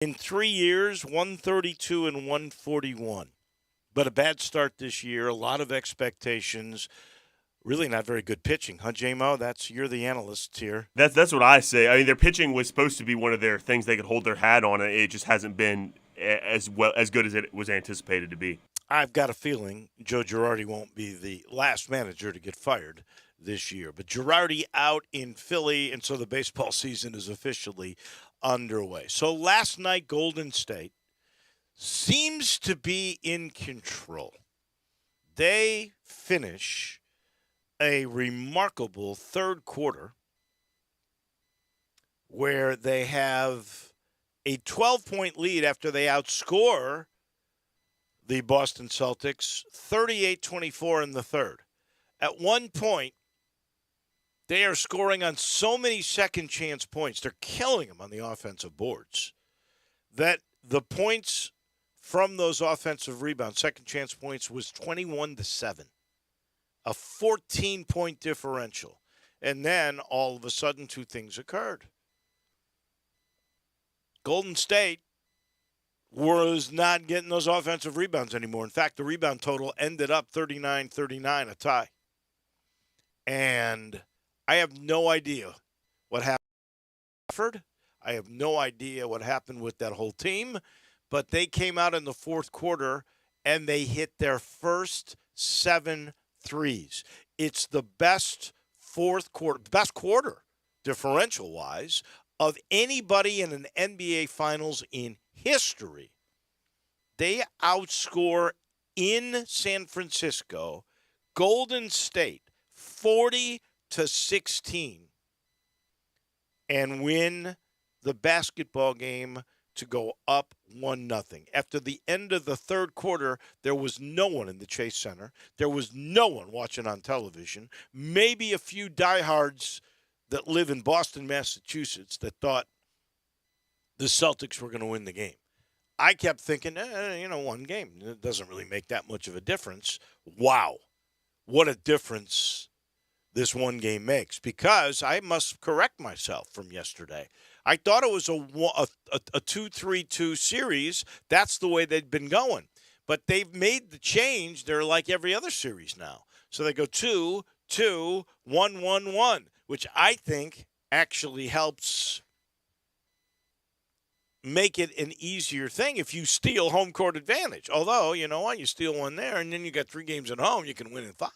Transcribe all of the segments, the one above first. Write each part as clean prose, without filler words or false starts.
In 3 years, 132 and 141. But a bad start this year, a lot of expectations. Really not very good pitching, huh, JMO? You're the analyst here. That's what I say. I mean, their pitching was supposed to be one of their things they could hold their hat on. It just hasn't been as good as it was anticipated to be. I've got a feeling Joe Girardi won't be the last manager to get fired this year. But Girardi out in Philly, and so the baseball season is officially underway. So last night, Golden State seems to be in control. They finish a remarkable third quarter where they have a 12-point lead after they outscore the Boston Celtics 38-24 in the third. At one point, they are scoring on so many second chance points. They're killing them on the offensive boards that the points from those offensive rebounds, second chance points, was 21-7, a 14-point differential. And then all of a sudden, two things occurred. Golden State was not getting those offensive rebounds anymore. In fact, the rebound total ended up 39-39, a tie. And I have no idea what happened. I have no idea what happened with that whole team. But they came out in the fourth quarter, and they hit their first 7 threes. It's the best quarter differential-wise of anybody in an NBA Finals in history. They outscore in San Francisco Golden State 40-16 and win the basketball game to go up 1-0. After the end of the third quarter, there was no one in the Chase Center. There was no one watching on television. Maybe a few diehards that live in Boston, Massachusetts, that thought the Celtics were going to win the game. I kept thinking, one game. It doesn't really make that much of a difference. Wow. What a difference this one game makes. Because I must correct myself from yesterday. I thought it was a 2-3-2 series. That's the way they'd been going. But they've made the change. They're like every other series now. So they go 2-2, 1-1-1, which I think actually helps make it an easier thing if you steal home court advantage. Although, you know what? You steal one there, and then you got 3 games at home. You can win in 5.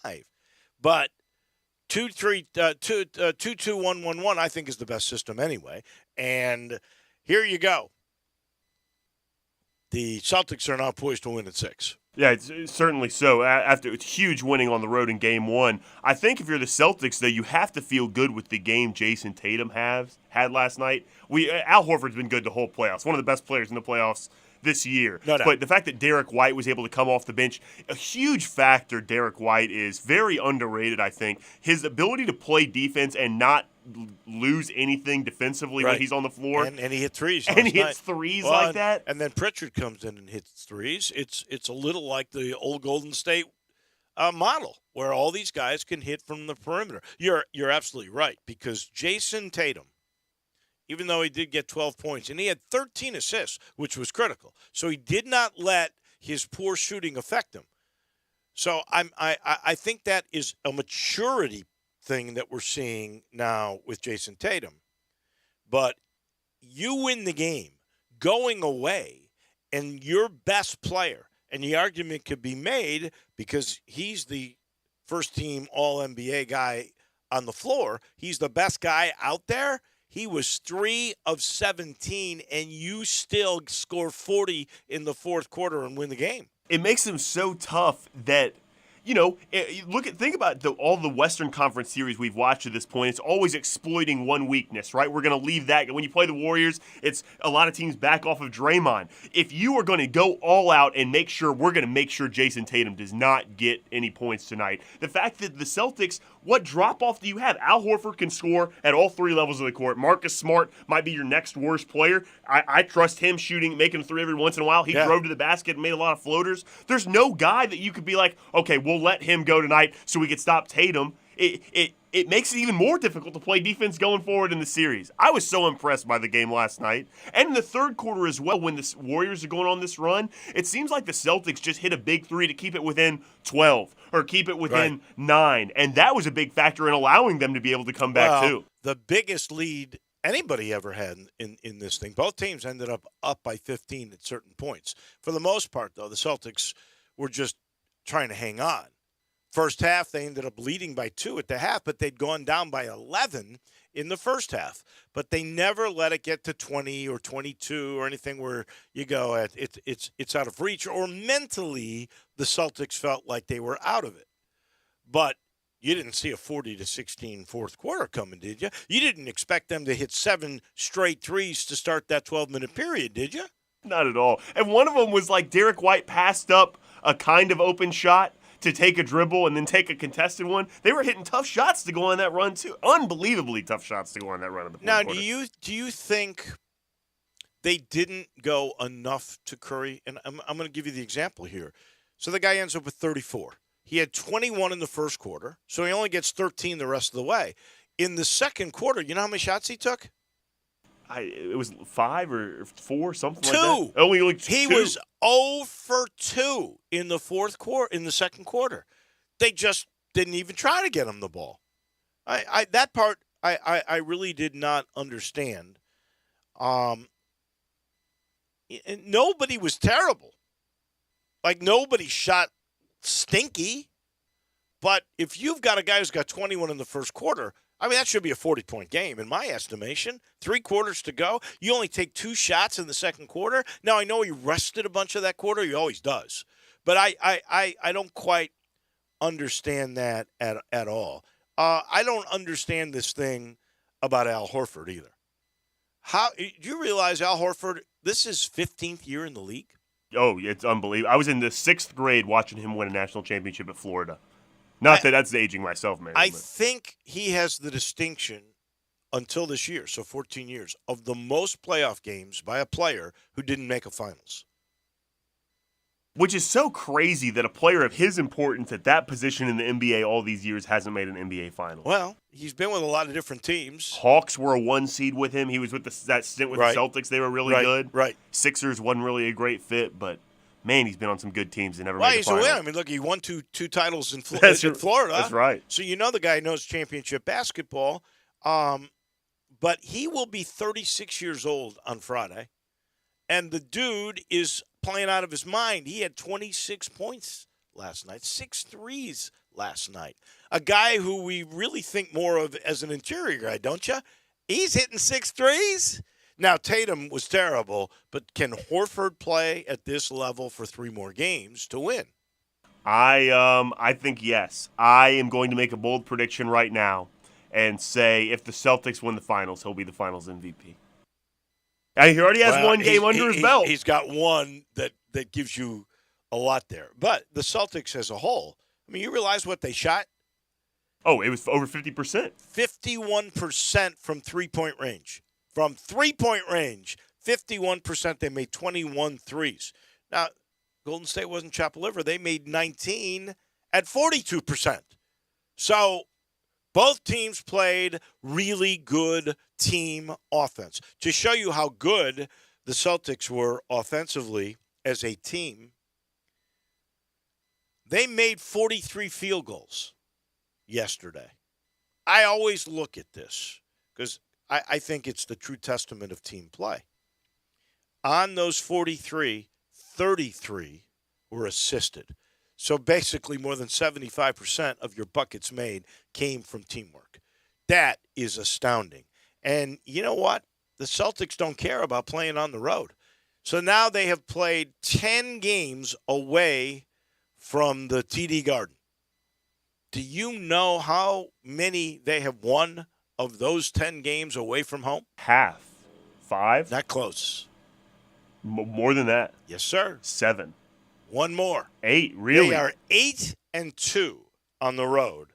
But 2-2-1-1-1, I think, is the best system anyway. And here you go. The Celtics are now poised to win at 6. Yeah, it's certainly so. After it's huge winning on the road in Game 1. I think if you're the Celtics, though, you have to feel good with the game Jason Tatum had last night. Al Horford's been good the whole playoffs. One of the best players in the playoffs this year. No doubt. But the fact that Derek White was able to come off the bench, a huge factor. Derek White is very underrated, I think. His ability to play defense and not lose anything defensively when he's on the floor. And he hit threes. And he hits threes like that. And then Pritchard comes in and hits threes. It's a little like the old Golden State model where all these guys can hit from the perimeter. You're absolutely right, because Jason Tatum, even though he did get 12 points, and he had 13 assists, which was critical. So he did not let his poor shooting affect him. So I think that is a maturity thing that we're seeing now with Jason Tatum. But you win the game going away, and your best player, and the argument could be made because he's the first-team All-NBA guy on the floor, he's the best guy out there. He was 3 of 17, and you still score 40 in the fourth quarter and win the game. It makes him so tough that, think about all the Western Conference series we've watched to this point. It's always exploiting one weakness, right? We're going to leave that. When you play the Warriors, it's a lot of teams back off of Draymond. If you are going to go all out and we're going to make sure Jason Tatum does not get any points tonight. The fact that the Celtics, what drop-off do you have? Al Horford can score at all 3 levels of the court. Marcus Smart might be your next worst player. I trust him making a 3 every once in a while. He drove to the basket and made a lot of floaters. There's no guy that you could be like, okay, we'll let him go tonight so we could stop Tatum. it makes it even more difficult to play defense going forward in the series. I was so impressed by the game last night. And in the third quarter as well, when the Warriors are going on this run, it seems like the Celtics just hit a big three to keep it within 12 or keep it within 9. And that was a big factor in allowing them to be able to come back too. The biggest lead anybody ever had in this thing. Both teams ended up by 15 at certain points. For the most part, though, the Celtics were just trying to hang on. First half, they ended up leading by 2 at the half, but they'd gone down by 11 in the first half. But they never let it get to 20 or 22 or anything where you go, it's out of reach. Or mentally, the Celtics felt like they were out of it. But you didn't see a 40-16 fourth quarter coming, did you? You didn't expect them to hit 7 straight threes to start that 12-minute period, did you? Not at all. And one of them was like Derek White passed up a kind of open shot to take a dribble and then take a contested one. They were hitting tough shots to go on that run too. Unbelievably tough shots to go on that run in the fourth quarter. Now, do you think they didn't go enough to Curry? And I'm going to give you the example here. So the guy ends up with 34. He had 21 in the first quarter, so he only gets 13 the rest of the way. In the second quarter, you know how many shots he took? It was 5 or 4, something 2. like that. Only like 2. He was 0 for 2 in the fourth quarter. In the second quarter, they just didn't even try to get him the ball. That part I really did not understand. And nobody was terrible. Like nobody shot stinky. But if you've got a guy who's got 21 in the first quarter, I mean, that should be a 40-point game in my estimation. 3 quarters to go. You only take 2 shots in the second quarter. Now, I know he rested a bunch of that quarter. He always does. But I don't quite understand that at all. I don't understand this thing about Al Horford either. How do you realize Al Horford, this is 15th year in the league? Oh, it's unbelievable. I was in the 6th grade watching him win a national championship at Florida. Not that that's aging myself, man. I think he has the distinction until this year, so 14 years, of the most playoff games by a player who didn't make a finals. Which is so crazy that a player of his importance at that position in the NBA all these years hasn't made an NBA final. Well, he's been with a lot of different teams. Hawks were a 1 seed with him. He was with that stint with the Celtics. They were really good. Right. Sixers wasn't really a great fit, but man, he's been on some good teams and never made the final. He's a winner. I mean, look, he won two titles in Florida. That's right. So you know the guy knows championship basketball. But he will be 36 years old on Friday. And the dude is playing out of his mind. He had 26 points last night, 6 threes last night. A guy who we really think more of as an interior guy, don't you? He's hitting 6 threes. Now, Tatum was terrible, but can Horford play at this level for 3 more games to win? I think yes. I am going to make a bold prediction right now and say if the Celtics win the finals, he'll be the finals MVP. He already has one game under his belt. He's got one that gives you a lot there. But the Celtics as a whole, I mean, you realize what they shot? Oh, it was over 50%. 51% from three-point range. From three-point range, 51%. They made 21 threes. Now, Golden State wasn't chopped liver. They made 19 at 42%. So both teams played really good team offense. To show you how good the Celtics were offensively as a team, they made 43 field goals yesterday. I always look at this because I think it's the true testament of team play. On those 43, 33 were assisted. So basically more than 75% of your buckets made came from teamwork. That is astounding. And you know what? The Celtics don't care about playing on the road. So now they have played 10 games away from the TD Garden. Do you know how many they have won of those 10 games away from home? Half. 5? Not close. More than that. Yes, sir. 7. One more. 8, really? They are 8-2 on the road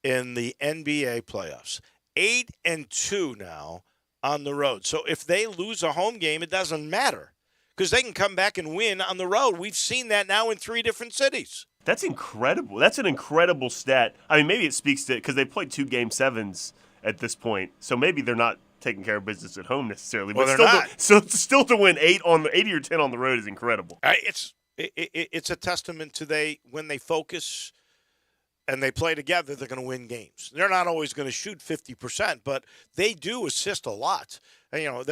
in the NBA playoffs. 8-2 now on the road. So if they lose a home game, it doesn't matter because they can come back and win on the road. We've seen that now in 3 different cities. That's incredible. That's an incredible stat. I mean, maybe it speaks to because they played 2 Game 7s at this point, so maybe they're not taking care of business at home necessarily. Well, But they're still, not. still to win 80 or 10 on the road is incredible. It's a testament to when they focus and they play together, they're going to win games. They're not always going to shoot 50%, but they do assist a lot. And,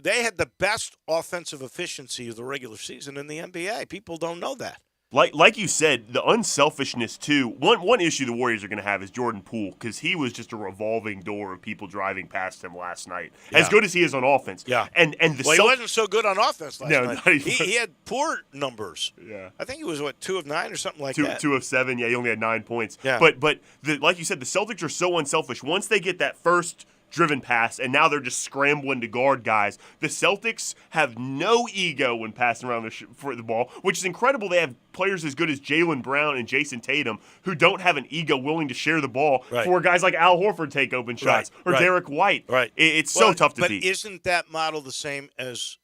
they had the best offensive efficiency of the regular season in the NBA. People don't know that. Like you said, the unselfishness too. One issue the Warriors are going to have is Jordan Poole because he was just a revolving door of people driving past him last night. Yeah. As good as he is on offense, Yeah. and the He wasn't so good on offense last night. not even. He had poor numbers. Yeah. I think he was 2 of 9 or something like two, that. 2 of 7. Yeah, he only had 9 points. Yeah. But like you said, the Celtics are so unselfish. Once they get that first driven pass, and now they're just scrambling to guard guys. The Celtics have no ego when passing around for the ball, which is incredible. They have players as good as Jaylen Brown and Jason Tatum who don't have an ego willing to share the ball for guys like Al Horford take open shots or Derek White. Right. It's so tough to beat. But isn't that model the same as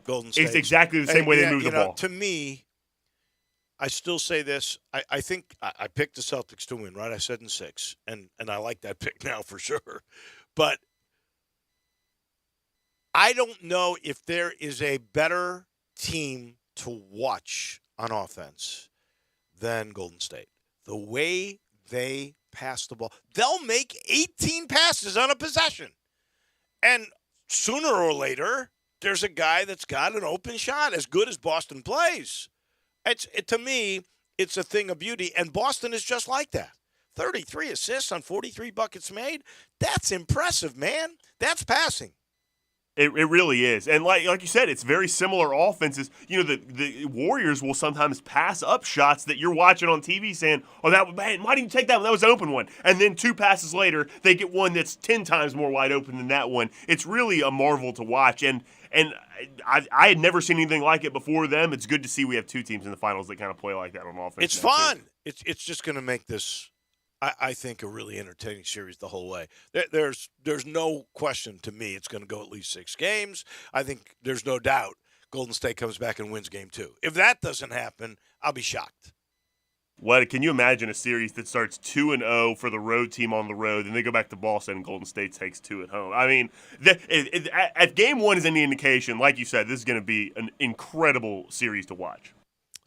Golden State? It's exactly the same way they move the ball. To me, I still say this. I think I picked the Celtics to win, right? I said in 6, and I like that pick now for sure. But I don't know if there is a better team to watch on offense than Golden State. The way they pass the ball. They'll make 18 passes on a possession. And sooner or later, there's a guy that's got an open shot as good as Boston plays. To me, it's a thing of beauty. And Boston is just like that. 33 assists on 43 buckets made. That's impressive, man. That's passing. It really is. And like you said, it's very similar offenses. The Warriors will sometimes pass up shots that you're watching on TV saying, oh, man, why didn't you take that one? That was an open one. And then 2 passes later, they get one that's 10 times more wide open than that one. It's really a marvel to watch. And I had never seen anything like it before them. It's good to see we have 2 teams in the finals that kind of play like that on offense. It's fun. It's just going to make this, I think, a really entertaining series the whole way. There's no question to me it's going to go at least 6 games. I think there's no doubt Golden State comes back and wins game 2. If that doesn't happen, I'll be shocked. What can you imagine a series that starts 2-0 for the road team on the road, and they go back to Boston and Golden State takes 2 at home? I mean, if game 1 is any indication, like you said, this is going to be an incredible series to watch.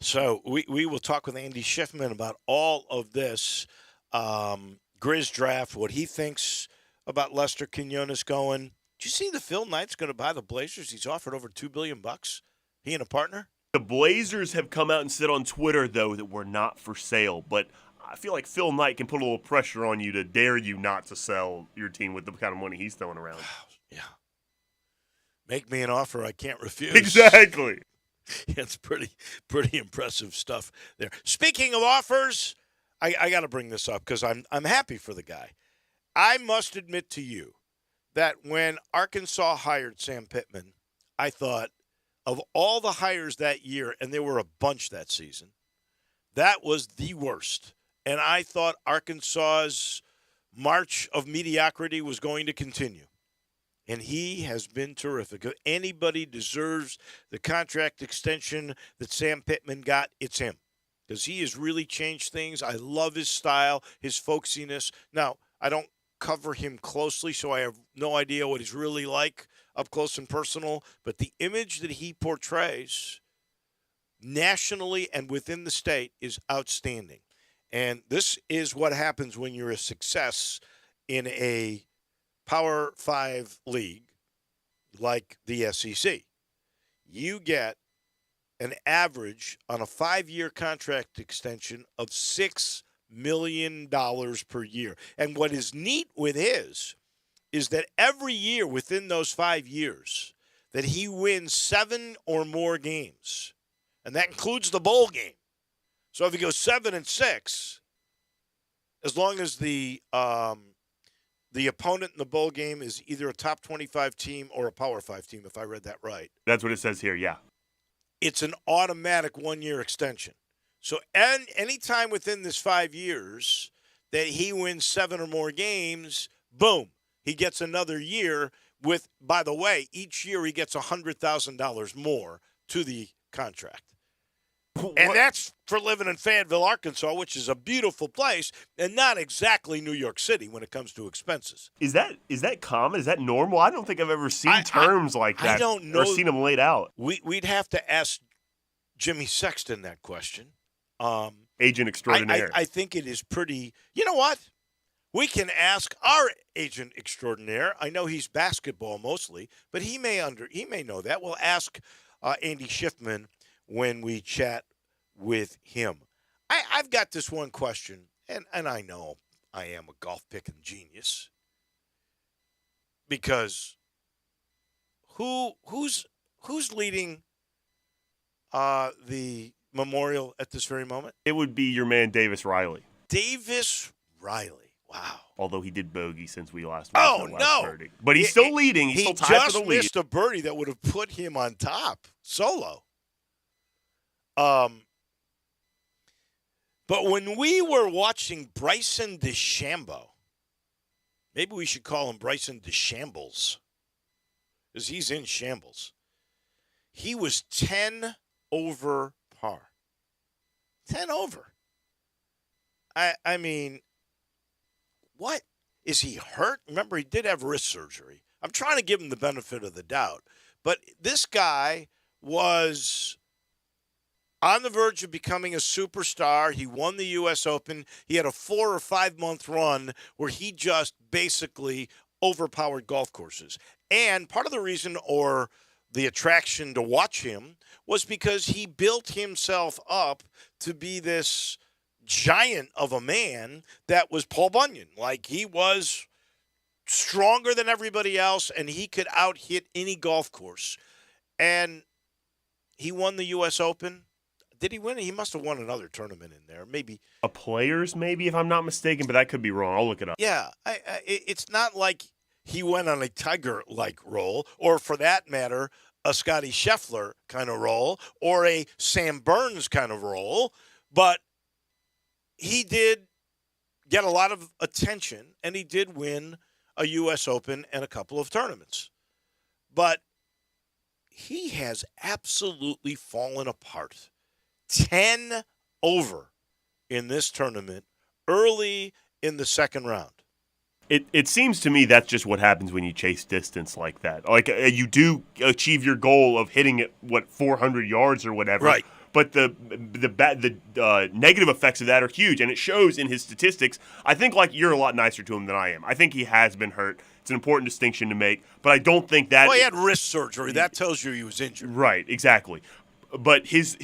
So we will talk with Andy Schiffman about all of this. Grizz draft, what he thinks about Lester Quinones going. Did you see the Phil Knight's going to buy the Blazers? He's offered over $2 billion. He and a partner. The Blazers have come out and said on Twitter, though, that we're not for sale. But I feel like Phil Knight can put a little pressure on you to dare you not to sell your team with the kind of money he's throwing around. Yeah. Make me an offer I can't refuse. Exactly. Yeah, it's pretty impressive stuff there. Speaking of offers, I got to bring this up because I'm happy for the guy. I must admit to you that when Arkansas hired Sam Pittman, I thought of all the hires that year, and there were a bunch that season, that was the worst. And I thought Arkansas's march of mediocrity was going to continue. And he has been terrific. If anybody deserves the contract extension that Sam Pittman got, it's him. Because he has really changed things. I love his style, his folksiness. Now, I don't cover him closely, so I have no idea what he's really like up close and personal. But the image that he portrays nationally and within the state is outstanding. And this is what happens when you're a success in a Power 5 league like the SEC. You get an average on a 5-year contract extension of $6 million per year. And what is neat with his is that every year within those 5 years that he wins 7 or more games, and that includes the bowl game. So if he goes 7-6, as long as the opponent in the bowl game is either a top 25 team or a Power 5 team, if I read that right. That's what it says here, yeah. It's an automatic 1-year extension. So any time within this 5 years that he wins 7 or more games, boom, he gets another year with, by the way, each year he gets $100,000 more to the contract. And that's for living in Fayetteville, Arkansas, which is a beautiful place and not exactly New York City when it comes to expenses. Is that common? Is that normal? I don't think I've ever seen I I, terms like I that don't or know. seen them laid out. We'd have to ask Jimmy Sexton that question. Agent extraordinaire. I think it is pretty. You know what? We can ask our agent extraordinaire. I know he's basketball mostly, but he may know that. We'll ask Andy Schiffman when we chat with him. I've got this one question, and I know I am a golf picking genius because who's leading the memorial at this very moment? It would be your man Davis Riley. Davis Riley. Wow. Although he did bogey since we last Oh, watched no. birdie. But he's still leading. He's still tied for the lead. He just missed a birdie that would have put him on top solo. But when we were watching Bryson DeChambeau, maybe we should call him Bryson DeShambles, because he's in shambles. He was 10 over par. 10 over. I mean, what? Is he hurt? Remember, he did have wrist surgery. I'm trying to give him the benefit of the doubt. But this guy was on the verge of becoming a superstar. He won the U.S. Open. He had a 4 or 5 month run where he just basically overpowered golf courses. And part of the reason or the attraction to watch him was because he built himself up to be this giant of a man that was Paul Bunyan. Like, he was stronger than everybody else, and he could out-hit any golf course. And he won the U.S. Open. Did he win it? He must have won another tournament in there. Maybe. A Players, maybe, if I'm not mistaken, but that could be wrong. I'll look it up. Yeah. It's not like he went on a Tiger-like roll, or for that matter, a Scotty Scheffler kind of roll, or a Sam Burns kind of roll, but he did get a lot of attention, and he did win a U.S. Open and a couple of tournaments. But he has absolutely fallen apart. 10 over in this tournament early in the second round. It seems to me that's just what happens when you chase distance like that. Like, you do achieve your goal of hitting it, 400 yards or whatever. Right. But the negative effects of that are huge, and it shows in his statistics. I think, like, you're a lot nicer to him than I am. I think he has been hurt. It's an important distinction to make, but I don't think that. Well, he had wrist surgery. That tells you he was injured. Right, exactly. But his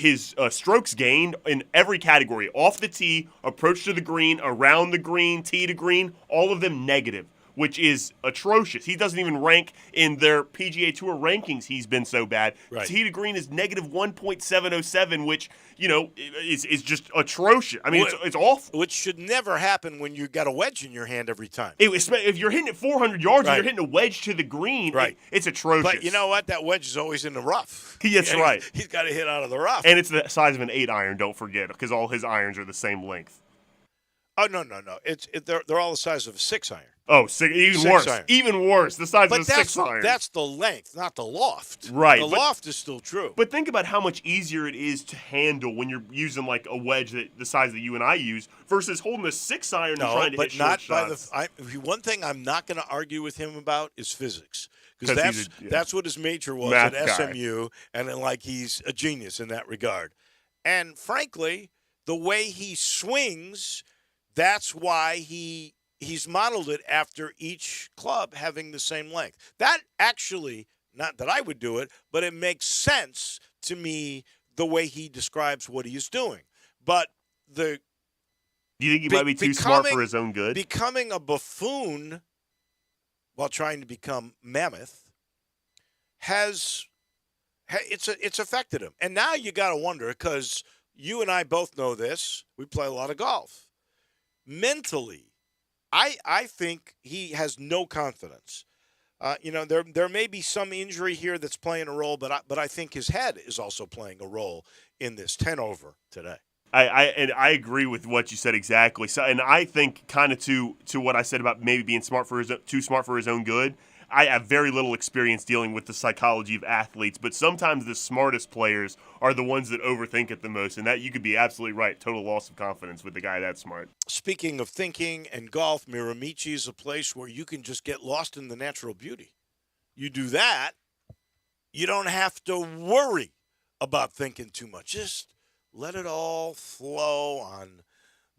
strokes gained in every category, off the tee, approach to the green, around the green, tee to green, all of them negative, which is atrocious. He doesn't even rank in their PGA Tour rankings. He's been so bad. Right. Tee to green is negative 1.707, which, is just atrocious. I mean, it's awful. Which should never happen when you got a wedge in your hand every time. If you're hitting it 400 yards Right. and you're hitting a wedge to the green, Right. it's atrocious. But you know what? That wedge is always in the rough. That's right. He's got to hit out of the rough. And it's the size of an 8-iron, don't forget, because all his irons are the same length. Oh, no. They're all the size of a 6-iron. Oh, even worse. Iron. Even worse. The size of a 6-iron. That's the length, not the loft. Right. The loft is still true. But think about how much easier it is to handle when you're using like a wedge the size that you and I use versus holding a 6-iron and trying to hit short shots. One thing I'm not going to argue with him about is physics. 'Cause Because that's what his major was Math at guy. SMU, and then, like, he's a genius in that regard. And frankly, the way he swings, that's why he's modeled it after each club having the same length. That actually, not that I would do it, but it makes sense to me the way he describes what he's doing. But Do you think he might be too smart for his own good? Becoming a buffoon while trying to become mammoth it's affected him. And now you got to wonder, because you and I both know this. We play a lot of golf. Mentally, I think he has no confidence. There may be some injury here that's playing a role, but I think his head is also playing a role in this 10 over today. I agree with what you said exactly. So, and I think kind of to what I said about maybe being too smart for his own good. I have very little experience dealing with the psychology of athletes, but sometimes the smartest players are the ones that overthink it the most, and that you could be absolutely right. Total loss of confidence with the guy that smart. Speaking of thinking and golf, Miramichi is a place where you can just get lost in the natural beauty. You do that, you don't have to worry about thinking too much. Just let it all flow on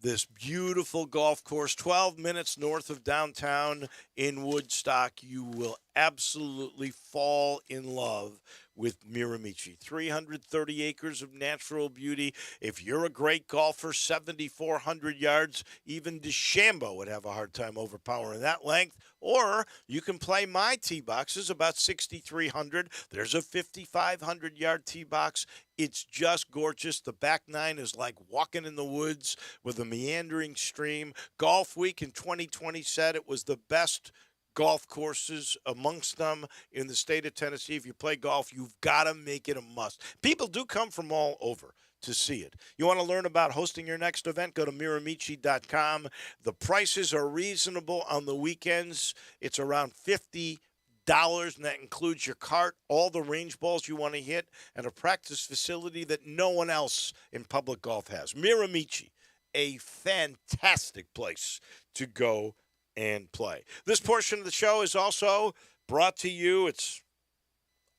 this beautiful golf course, 12 minutes north of downtown in Woodstock. You will absolutely fall in love with Miramichi. 330 acres of natural beauty. If you're a great golfer, 7,400 yards, even DeChambeau would have a hard time overpowering that length. Or you can play my tee boxes, about 6,300. There's a 5,500-yard tee box. It's just gorgeous. The back nine is like walking in the woods with a meandering stream. Golf Week in 2020 said it was the best golf courses amongst them in the state of Tennessee. If you play golf, you've got to make it a must. People do come from all over to see it. You want to learn about hosting your next event? Go to Miramichi.com. The prices are reasonable on the weekends. It's around $50, and that includes your cart, all the range balls you want to hit, and a practice facility that no one else in public golf has. Miramichi, a fantastic place to go and play. This portion of the show is also brought to you. It's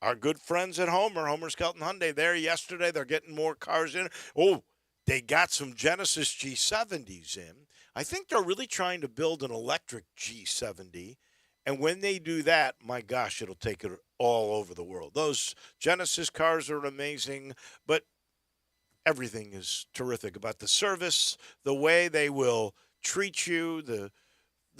our good friends at Homer Skelton Hyundai. There yesterday, they're getting more cars in. Oh, they got some Genesis G70s in. I think they're really trying to build an electric G70. And when they do that, my gosh, it'll take it all over the world. Those Genesis cars are amazing, but everything is terrific about the service, the way they will treat you. The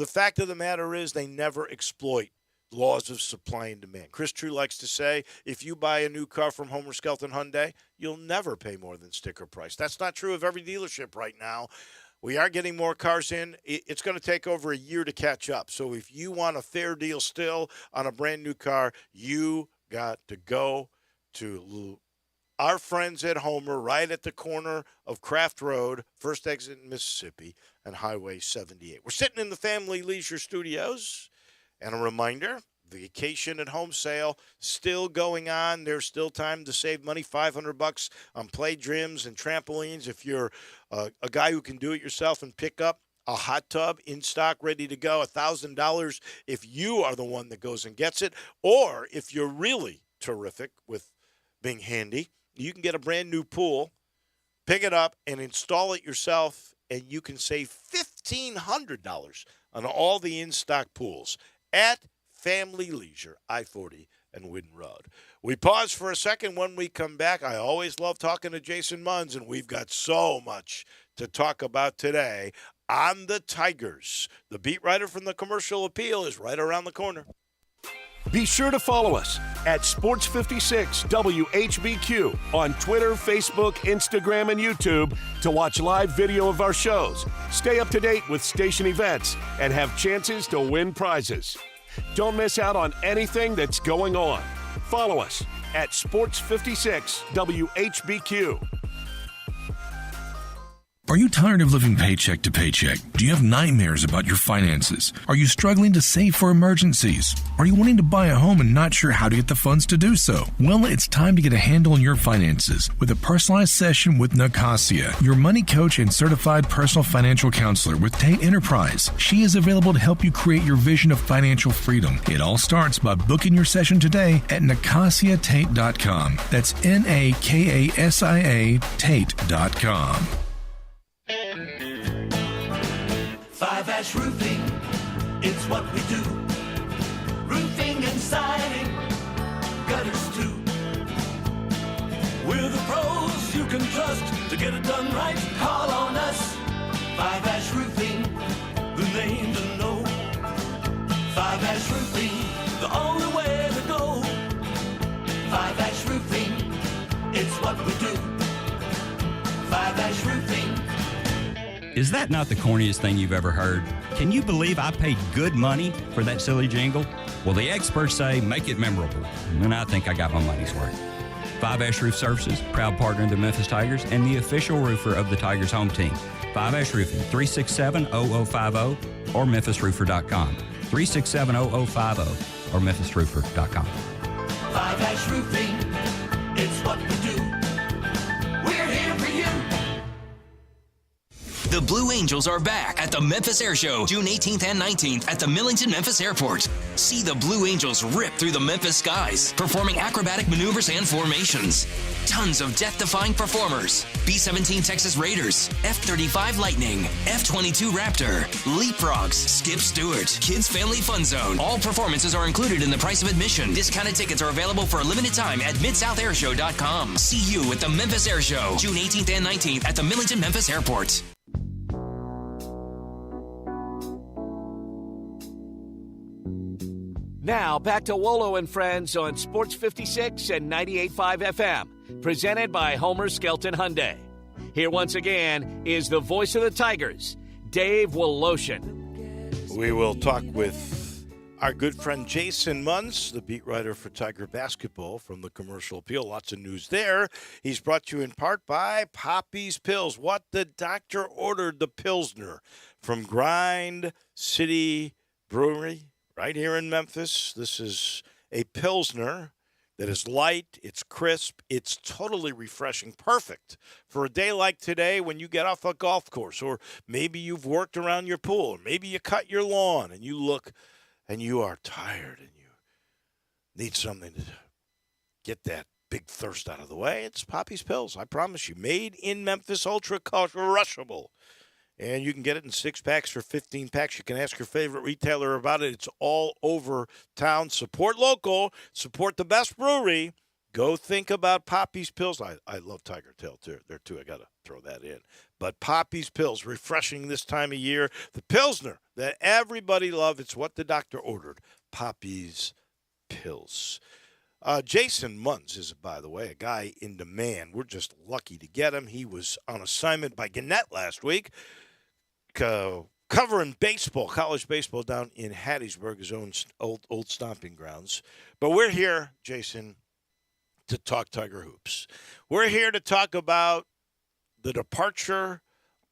fact of the matter is they never exploit laws of supply and demand. Chris True likes to say, if you buy a new car from Homer Skelton Hyundai, you'll never pay more than sticker price. That's not true of every dealership right now. We are getting more cars in. It's going to take over a year to catch up. So if you want a fair deal still on a brand new car, you got to go to our friends at Homer, right at the corner of Craft Road, first exit in Mississippi, and Highway 78. We're sitting in the Family Leisure Studios. And a reminder, the Vacation at Home sale still going on. There's still time to save money, $500 on play gyms and trampolines. If you're a guy who can do it yourself and pick up a hot tub in stock, ready to go, $1,000 if you are the one that goes and gets it. Or if you're really terrific with being handy, you can get a brand new pool, pick it up, and install it yourself, and you can save $1,500 on all the in-stock pools at Family Leisure, I-40 and Whidden Road. We pause for a second. When we come back, I always love talking to Jason Munz, and we've got so much to talk about today on the Tigers. The beat writer from the Commercial Appeal is right around the corner. Be sure to follow us at Sports56 WHBQ on Twitter, Facebook, Instagram, and YouTube to watch live video of our shows, stay up to date with station events, and have chances to win prizes. Don't miss out on anything that's going on. Follow us at Sports56 WHBQ. Are you tired of living paycheck to paycheck? Do you have nightmares about your finances? Are you struggling to save for emergencies? Are you wanting to buy a home and not sure how to get the funds to do so? Well, it's time to get a handle on your finances with a personalized session with Nicasia, your money coach and certified personal financial counselor with Tate Enterprise. She is available to help you create your vision of financial freedom. It all starts by booking your session today at NicasiaTate.com. That's NAKASIA Tate.com. 5-Ash Roofing, it's what we do. Roofing and siding, gutters too. We're the pros you can trust to get it done right. Call on us. 5-Ash Roofing, the name to know. 5-Ash Roofing, the only way to go. 5-Ash Roofing, it's what we do. 5-Ash Roofing. Is that not the corniest thing you've ever heard? Can you believe I paid good money for that silly jingle? Well, the experts say make it memorable, and I think I got my money's worth. 5-Ash Roof Services, proud partner of the Memphis Tigers and the official roofer of the Tigers home team. 5-Ash Roofing, 367-0050 or memphisroofer.com. 367-0050. or memphisroofer.com. Five Ash Roofing, it's what we do. We're here for you. The Blue Angels are back at the Memphis Air Show, June 18th and 19th at the Millington Memphis Airport. See the Blue Angels rip through the Memphis skies, performing acrobatic maneuvers and formations. Tons of death-defying performers. B-17 Texas Raiders, F-35 Lightning, F-22 Raptor, Leapfrogs, Skip Stewart, Kids Family Fun Zone. All performances are included in the price of admission. Discounted tickets are available for a limited time at MidSouthAirshow.com. See you at the Memphis Air Show, June 18th and 19th at the Millington Memphis Airport. Now, back to Wolo and Friends on Sports 56 and 98.5 FM, presented by Homer Skelton Hyundai. Here once again is the voice of the Tigers, Dave Woloshin. We will talk with our good friend Jason Munz, the beat writer for Tiger basketball from the Commercial Appeal. Lots of news there. He's brought to you in part by Poppy's Pills. What the doctor ordered, the Pilsner from Grind City Brewery. Right here in Memphis, this is a Pilsner that is light, it's crisp, it's totally refreshing, perfect for a day like today when you get off a golf course, or maybe you've worked around your pool, or maybe you cut your lawn and you look and you are tired and you need something to get that big thirst out of the way. It's Poppy's Pills, I promise you. Made in Memphis, ultra crushable. And you can get it in 6-packs for 15 packs. You can ask your favorite retailer about it. It's all over town. Support local. Support the best brewery. Go think about Poppy's Pills. I love Tiger Tail there too. I got to throw that in. But Poppy's Pills, refreshing this time of year. The Pilsner that everybody loves. It's what the doctor ordered. Poppy's Pills. Jason Munz is, by the way, a guy in demand. We're just lucky to get him. He was on assignment by Gannett last week, covering baseball, college baseball down in Hattiesburg, his own old stomping grounds. But we're here, Jason, to talk Tiger hoops. We're here to talk about the departure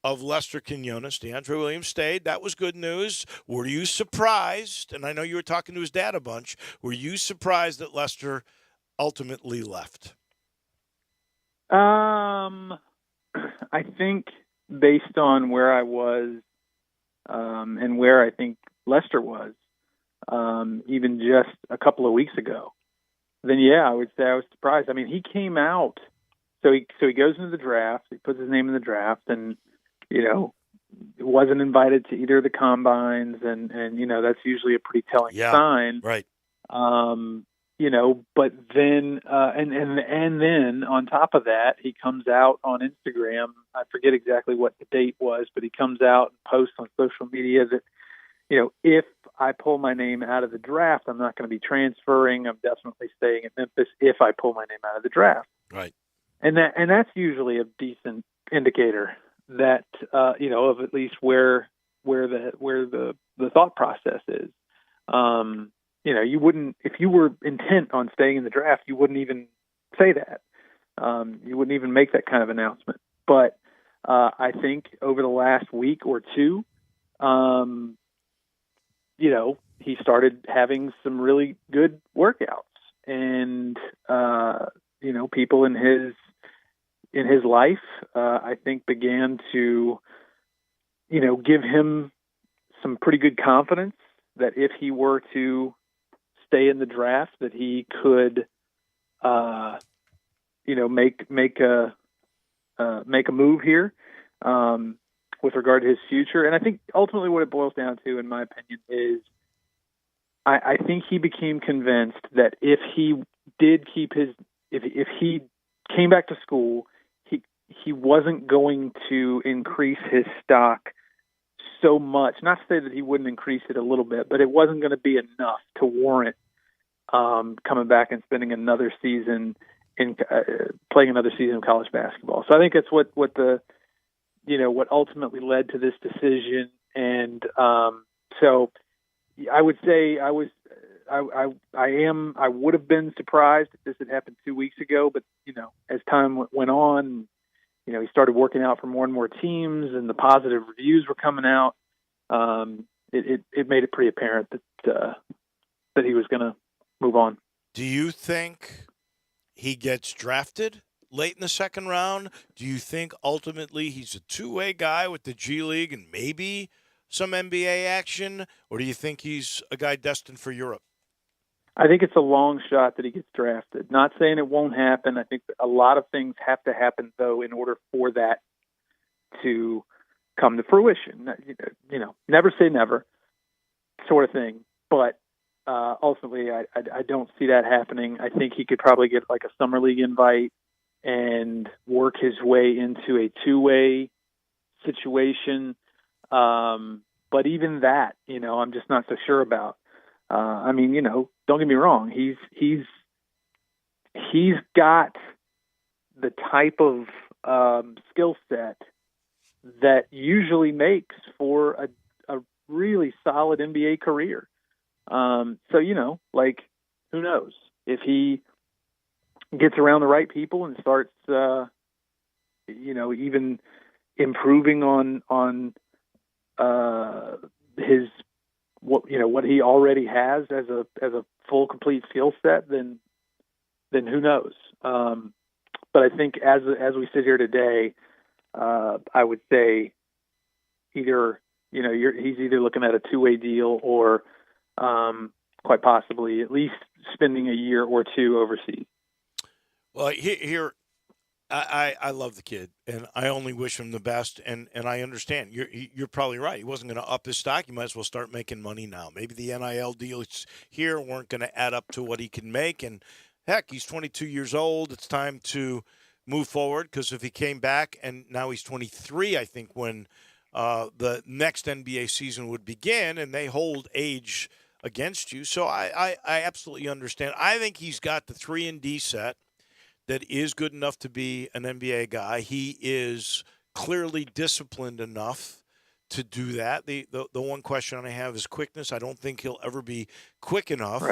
of Lester Quinones. DeAndre Williams stayed. That was good news. Were you surprised? And I know you were talking to his dad a bunch. Were you surprised that Lester ultimately left? I think based on where I was and where I think Lester was, even just a couple of weeks ago, then yeah, I would say I was surprised. I mean, he came out, so he goes into the draft, he puts his name in the draft, and wasn't invited to either of the combines, and that's usually a pretty telling sign, right? But then and then on top of that, he comes out on Instagram. I forget exactly what the date was, but he comes out and posts on social media that if I pull my name out of the draft, I'm not going to be transferring. I'm definitely staying in Memphis if I pull my name out of the draft. Right. And that's usually a decent indicator that of at least where the thought process is. You wouldn't, if you were intent on staying in the draft, you wouldn't even say that. You wouldn't even make that kind of announcement. But I think over the last week or two, he started having some really good workouts, and people in his life, I think, began to, give him some pretty good confidence that if he were to stay in the draft, that he could, make a move here with regard to his future. And I think ultimately what it boils down to, in my opinion, is I think he became convinced that if he did keep if he came back to school, he wasn't going to increase his stock so much. Not to say that he wouldn't increase it a little bit, but it wasn't going to be enough to warrant coming back and spending another season in playing another season of college basketball. So I think that's what ultimately led to this decision. And so I would say I would have been surprised if this had happened 2 weeks ago, but as time went on, he started working out for more and more teams, and the positive reviews were coming out. It made it pretty apparent that that he was going to move on. Do you think he gets drafted late in the second round? Do you think ultimately he's a two-way guy with the G League and maybe some NBA action? Or do you think he's a guy destined for Europe? I think it's a long shot that he gets drafted. Not saying it won't happen. I think a lot of things have to happen, though, in order for that to come to fruition. You know, never say never sort of thing. But ultimately, I don't see that happening. I think he could probably get like a summer league invite and work his way into a two-way situation. But even that, you know, I'm just not so sure about. I mean, you know, don't get me wrong. He's got the type of skill set that usually makes for a really solid NBA career. So, you know, like, who knows if he gets around the right people and starts, you know, even improving on his what he already has as a full complete skill set, then who knows? But I think as we sit here today, I would say either he's either looking at a two-way deal or quite possibly at least spending a year or two overseas. Well, here I love the kid, and I only wish him the best. And I understand you're probably right. He wasn't going to up his stock. He might as well start making money now. Maybe the NIL deals here weren't going to add up to what he can make. And heck, he's 22 years old. It's time to move forward, because if he came back and now he's 23, I think when the next NBA season would begin, and they hold age against you. So I absolutely understand. I think he's got the 3-and-D set that is good enough to be an NBA guy. He is clearly disciplined enough to do that. The one question I have is quickness. I don't think he'll ever be quick enough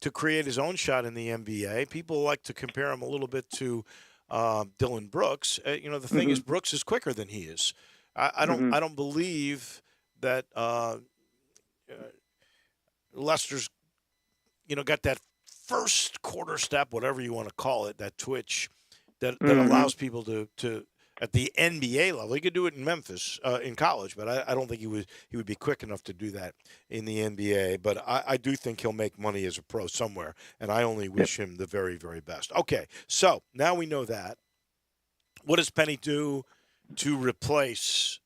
to create his own shot in the NBA. People like to compare him a little bit to Dylan Brooks. You know, the thing is, Brooks is quicker than he is. I don't believe that Lester's, you know, got that first quarter step, whatever you want to call it, that twitch that allows people to at the NBA level. He could do it in Memphis in college, but I don't think he would be quick enough to do that in the NBA. But I do think he'll make money as a pro somewhere, and I only wish him the very, very best. Okay, so now we know that. What does Penny do to replace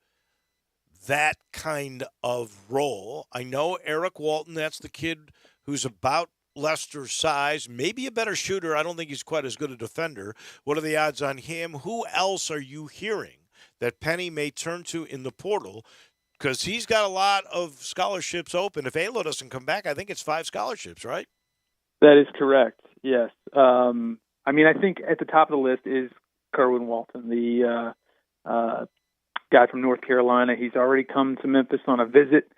that kind of role? I know Eric Walton, that's the kid who's about Lester's size, maybe a better shooter. I don't think he's quite as good a defender. What are the odds on him? Who else are you hearing that Penny may turn to in the portal? Because he's got a lot of scholarships open. If Alo doesn't come back, I think it's 5 scholarships, right? That is correct, yes. I mean, I think at the top of the list is Kerwin Walton, the guy from North Carolina. He's already come to Memphis on a visit,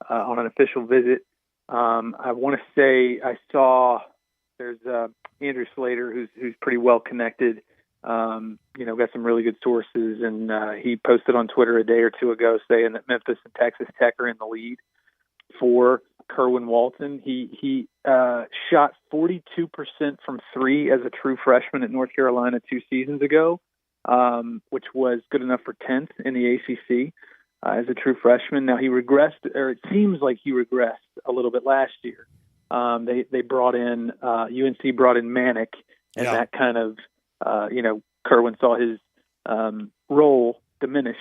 on an official visit. I want to say I saw there's Andrew Slater, who's pretty well connected. You know, got some really good sources, and he posted on Twitter a day or two ago saying that Memphis and Texas Tech are in the lead for Kerwin Walton. He shot 42% from three as a true freshman at North Carolina 2 seasons ago, which was good enough for 10th in the ACC. As a true freshman. Now he regressed, or it seems like he regressed a little bit last year. They brought in UNC brought in Manic, and that kind of Kerwin saw his role diminished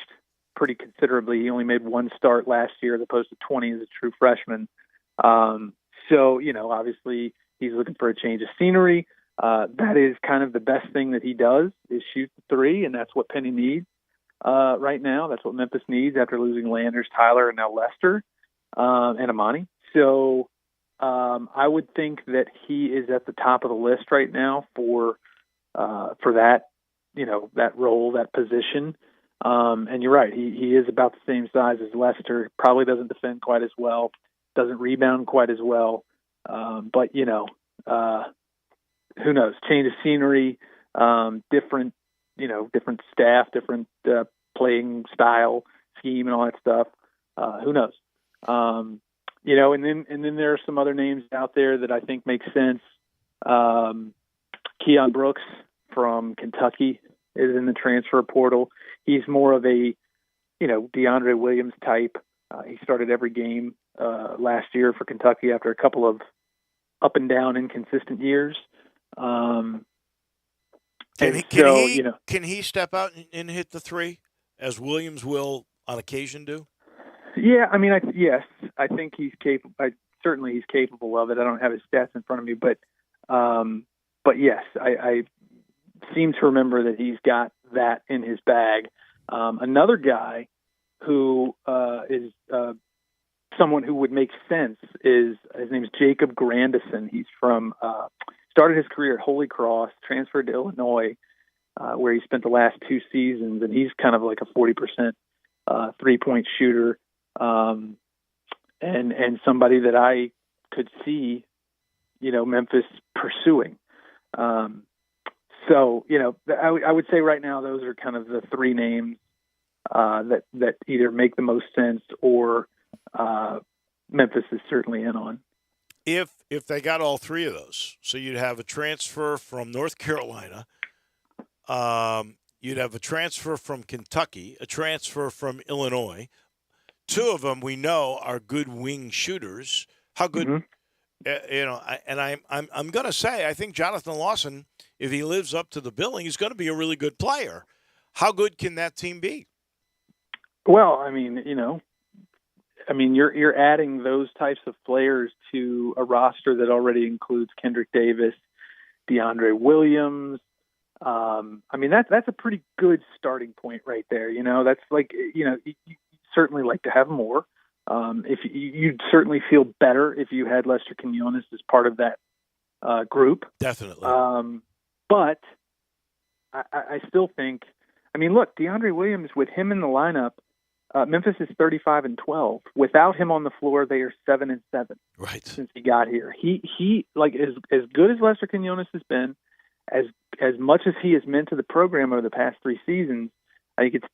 pretty considerably. He only made 1 start last year as opposed to 20 as a true freshman. So you know, obviously he's looking for a change of scenery. That is kind of the best thing that he does, is shoot the 3, and that's what Penny needs. Right now, that's what Memphis needs after losing Landers, Tyler, and now Lester and Amani. So I would think that he is at the top of the list right now for that, you know, that role, that position. And you're right, he is about the same size as Lester. Probably doesn't defend quite as well, doesn't rebound quite as well. But you know, who knows? Change of scenery, different staff, different playing style, scheme, and all that stuff. Who knows? And then there are some other names out there that I think make sense. Keon Brooks from Kentucky is in the transfer portal. He's more of a, DeAndre Williams type. He started every game last year for Kentucky after a couple of up and down inconsistent years. Can he step out and hit the three as Williams will on occasion do? Yeah, I mean, yes, I think he's capable. Certainly, he's capable of it. I don't have his stats in front of me, but yes, I seem to remember that he's got that in his bag. Another guy who is someone who would make sense is his name is Jacob Grandison. He's from started his career at Holy Cross, transferred to Illinois, where he spent the last 2 seasons, and he's kind of like a 40% 3-point shooter. And somebody that I could see, Memphis pursuing. So, I would say right now those are kind of the 3 names that either make the most sense or Memphis is certainly in on. If they got all 3 of those, so you'd have a transfer from North Carolina, you'd have a transfer from Kentucky, a transfer from Illinois. 2 of them we know are good wing shooters. How good, I'm going to say I think Jonathan Lawson, if he lives up to the billing, is going to be a really good player. How good can that team be? Well, you're adding those types of players to a roster that already includes Kendrick Davis, DeAndre Williams. That's a pretty good starting point right there. That's like, you certainly like to have more. If you'd certainly feel better if you had Lester Quinones as part of that group. Definitely. But I still think, look, DeAndre Williams, with him in the lineup, Memphis is 35-12. Without him on the floor, they are 7-7. Right. Since he got here, he like as good as Lester Quinones has been, as much as he has meant to the program over the past 3 seasons. I think it's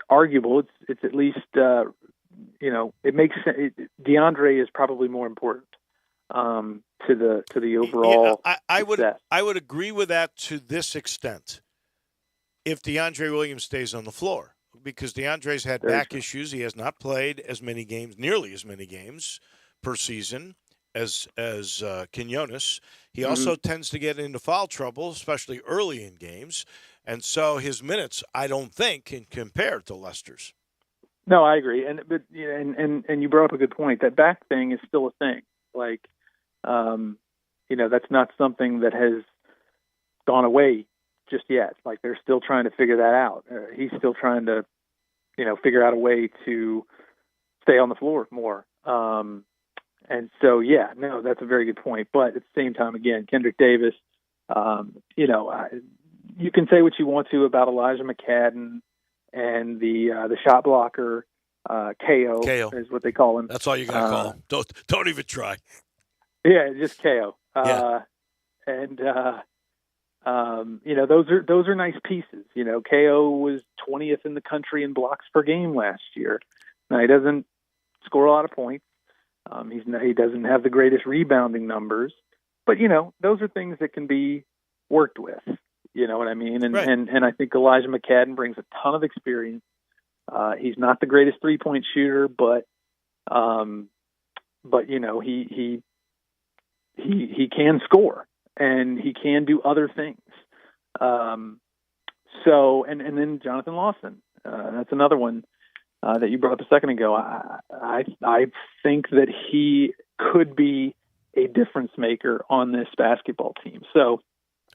arguable. It's at least it makes sense. DeAndre is probably more important to the overall. Yeah, I would agree with that to this extent. If DeAndre Williams stays on the floor, because DeAndre's had back issues, he has not played nearly as many games per season as Quinones. He also tends to get into foul trouble, especially early in games. And so his minutes, I don't think, can compare to Lester's. No, I agree. And you brought up a good point. That back thing is still a thing. Like, that's not something that has gone away just yet. Like, they're still trying to figure that out. He's still trying to, figure out a way to stay on the floor more. And so, that's a very good point. But at the same time, again, Kendrick Davis, you can say what you want to about Elijah McCadden and the shot blocker, KO is what they call him. That's all you're going to call him. Don't even try. Yeah, just KO. Yeah. Those are nice pieces. KO was 20th in the country in blocks per game last year. Now, he doesn't score a lot of points. He doesn't have the greatest rebounding numbers, but those are things that can be worked with. You know what I mean? And right. and I think Elijah McCadden brings a ton of experience. He's not the greatest 3-point shooter, but he can score and he can do other things. So then Jonathan Lawson, that's another one that you brought up a second ago. I think that he could be a difference maker on this basketball team. So.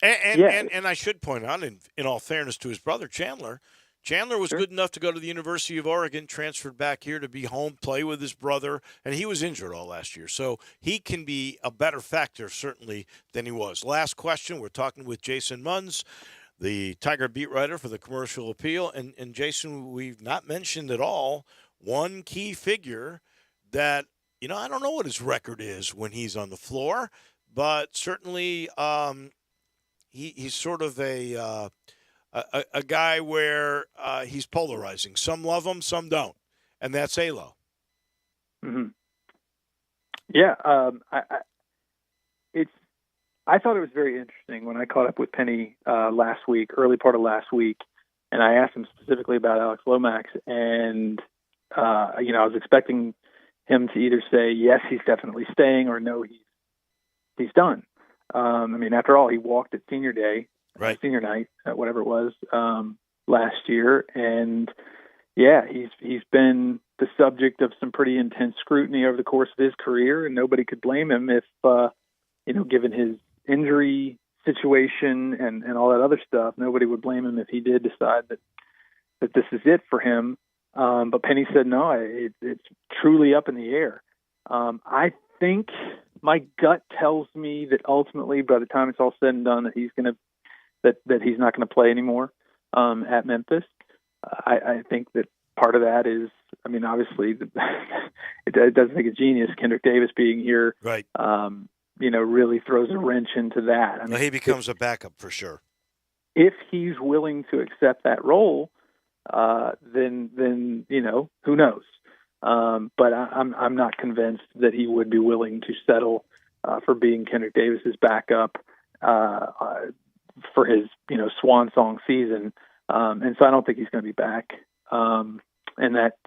And I should point out, in all fairness to his brother, Chandler was good enough to go to the University of Oregon, transferred back here to be home, play with his brother, and he was injured all last year. So he can be a better factor, certainly, than he was. Last question, we're talking with Jason Munz, the Tiger beat writer for the Commercial Appeal. And Jason, we've not mentioned at all one key figure that, I don't know what his record is when he's on the floor, but certainly he's sort of a guy where he's polarizing. Some love him, some don't, and that's Alo. Mm-hmm. Yeah, I thought it was very interesting when I caught up with Penny early part of last week, and I asked him specifically about Alex Lomax, and I was expecting him to either say yes, he's definitely staying, or no, he's done. After all, he walked at senior day, right, senior night, whatever it was, last year, and yeah, he's been the subject of some pretty intense scrutiny over the course of his career, and nobody could blame him if, given his injury situation and all that other stuff, nobody would blame him if he did decide that this is it for him. But Penny said, no, it's truly up in the air. I think my gut tells me that ultimately, by the time it's all said and done, that he's not going to play anymore at Memphis. I think that part of that is, obviously, it doesn't take a genius. Kendrick Davis being here, right? Really throws a wrench into that. He becomes a backup for sure. If he's willing to accept that role, then who knows? But I'm not convinced that he would be willing to settle for being Kendrick Davis's backup for his swan song season. And so I don't think he's going to be back. And that